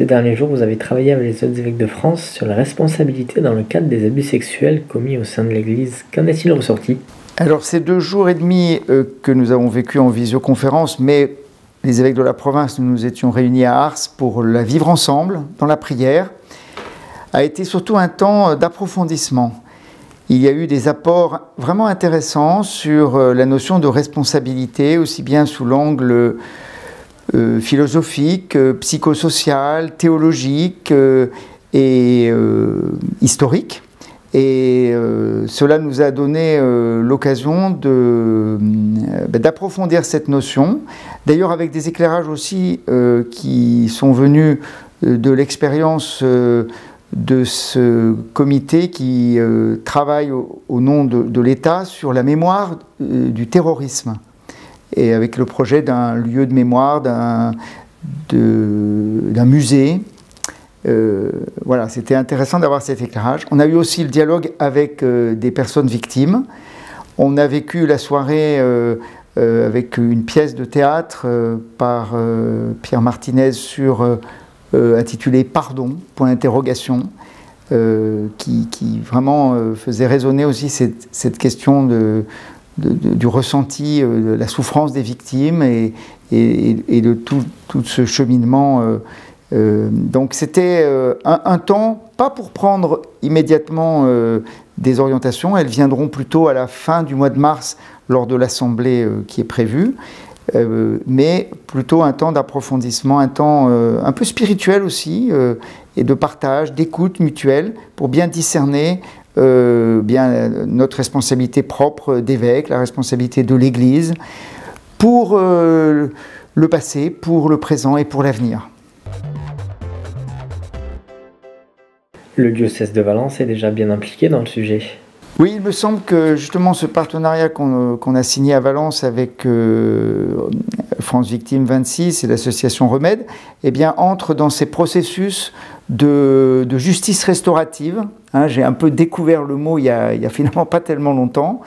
Ces derniers jours, vous avez travaillé avec les autres évêques de France sur la responsabilité dans le cadre des abus sexuels commis au sein de l'Église. Qu'en est-il ressorti? Alors, ces 2 jours et demi que nous avons vécu en visioconférence, mais les évêques de la province, nous nous étions réunis à Ars pour la vivre ensemble, dans la prière, a été surtout un temps d'approfondissement. Il y a eu des apports vraiment intéressants sur la notion de responsabilité, aussi bien sous l'angle philosophique, psychosocial, théologique et historique. Et cela nous a donné l'occasion d'approfondir cette notion, d'ailleurs avec des éclairages aussi qui sont venus de l'expérience de ce comité qui travaille au nom de l'État sur la mémoire du terrorisme, et avec le projet d'un lieu de mémoire, d'un musée. Voilà, c'était intéressant d'avoir cet éclairage. On a eu aussi le dialogue avec des personnes victimes. On a vécu la soirée avec une pièce de théâtre par Pierre Martinez intitulée Pardon, point d'interrogation, qui vraiment faisait résonner aussi cette question du ressenti, de la souffrance des victimes et de tout ce cheminement. Donc c'était un temps, pas pour prendre immédiatement des orientations, elles viendront plutôt à la fin du mois de mars lors de l'assemblée qui est prévue, mais plutôt un temps d'approfondissement, un temps un peu spirituel aussi, et de partage, d'écoute mutuelle, pour bien discerner bien notre responsabilité propre d'évêque, la responsabilité de l'Église, pour le passé, pour le présent et pour l'avenir. Le diocèse de Valence est déjà bien impliqué dans le sujet. Oui, il me semble que justement ce partenariat qu'on a signé à Valence avec France Victimes 26 et l'association Remède, eh bien, entre dans ces processus de justice restaurative. Hein, j'ai un peu découvert le mot il y a finalement pas tellement longtemps,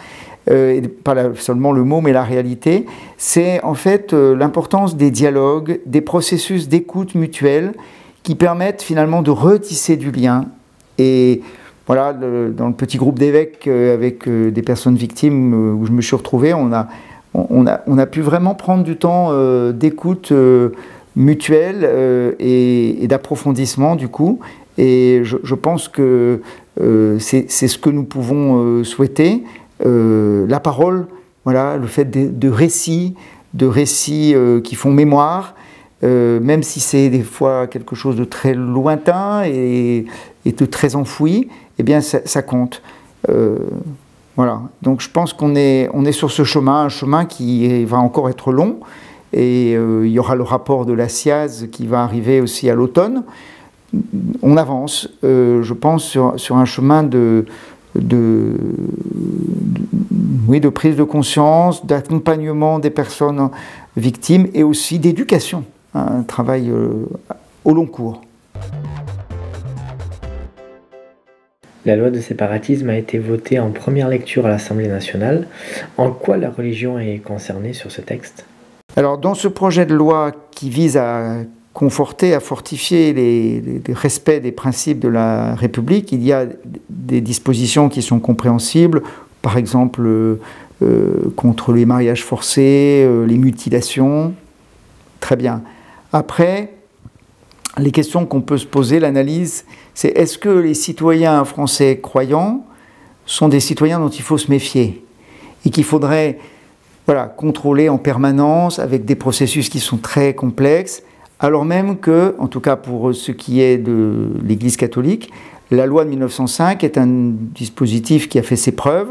et pas seulement le mot mais la réalité. C'est en fait l'importance des dialogues, des processus d'écoute mutuelle qui permettent finalement de retisser du lien. Et voilà, dans le petit groupe d'évêques avec des personnes victimes où je me suis retrouvé, on a pu vraiment prendre du temps d'écoute mutuelle et d'approfondissement du coup. Et je pense que c'est ce que nous pouvons souhaiter. La parole, voilà, le fait de récits qui font mémoire, même si c'est des fois quelque chose de très lointain et de très enfoui, eh bien ça compte. Voilà. Donc je pense qu'on est sur ce chemin, un chemin qui va encore être long, et il y aura le rapport de la SIAZ qui va arriver aussi à l'automne. On avance, je pense, sur un chemin de prise de conscience, d'accompagnement des personnes victimes et aussi d'éducation, un travail au long cours. La loi de séparatisme a été votée en première lecture à l'Assemblée nationale. En quoi la religion est concernée sur ce texte? Alors, dans ce projet de loi qui vise à conforter, à fortifier les respects des principes de la République, il y a des dispositions qui sont compréhensibles, par exemple contre les mariages forcés, les mutilations. Très bien. Après, les questions qu'on peut se poser, l'analyse, c'est est-ce que les citoyens français croyants sont des citoyens dont il faut se méfier et qu'il faudrait contrôler en permanence avec des processus qui sont très complexes, alors même que, en tout cas pour ce qui est de l'Église catholique, la loi de 1905 est un dispositif qui a fait ses preuves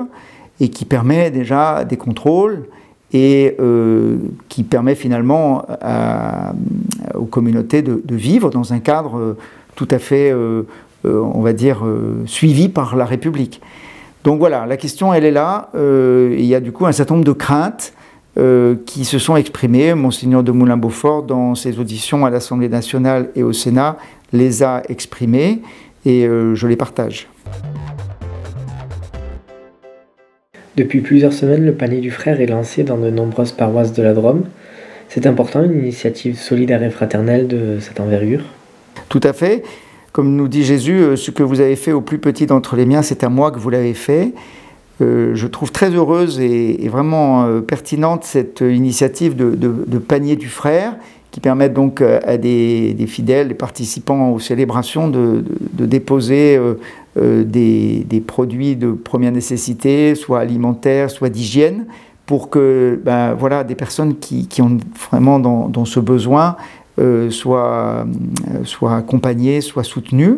et qui permet déjà des contrôles et qui permet finalement aux communautés de vivre dans un cadre tout à fait, on va dire, suivi par la République. Donc voilà, la question elle est là. Il y a du coup un certain nombre de craintes qui se sont exprimées. Monseigneur de Moulin-Beaufort, dans ses auditions à l'Assemblée nationale et au Sénat, les a exprimées et je les partage. Depuis plusieurs semaines, le panier du frère est lancé dans de nombreuses paroisses de la Drôme. C'est important, une initiative solidaire et fraternelle de cette envergure. Tout à fait. Comme nous dit Jésus, ce que vous avez fait au plus petit d'entre les miens, c'est à moi que vous l'avez fait. Je trouve très heureuse et vraiment pertinente cette initiative de panier du frère, qui permettent donc à des fidèles, des participants aux célébrations de déposer des produits de première nécessité, soit alimentaires, soit d'hygiène, pour que voilà, des personnes qui ont vraiment dans ce besoin soient accompagnées, soient soutenues.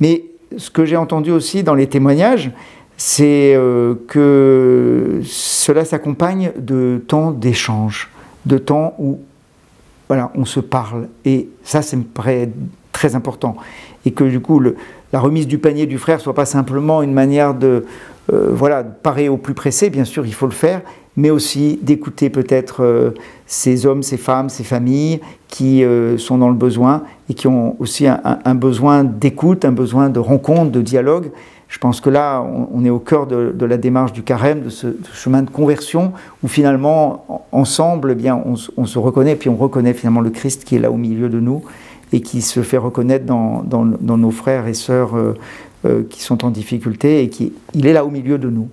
Mais ce que j'ai entendu aussi dans les témoignages, c'est que cela s'accompagne de temps d'échange, de temps où voilà, on se parle. Et ça me paraît très important. Et que du coup, la remise du panier du frère ne soit pas simplement une manière de parer au plus pressé, bien sûr, il faut le faire, mais aussi d'écouter peut-être ces hommes, ces femmes, ces familles qui sont dans le besoin et qui ont aussi un besoin d'écoute, un besoin de rencontre, de dialogue. Je pense que là, on est au cœur de la démarche du carême, de ce chemin de conversion, où finalement, ensemble, eh bien, on se reconnaît, puis on reconnaît finalement le Christ qui est là au milieu de nous et qui se fait reconnaître dans nos frères et sœurs qui sont en difficulté, et il est là au milieu de nous.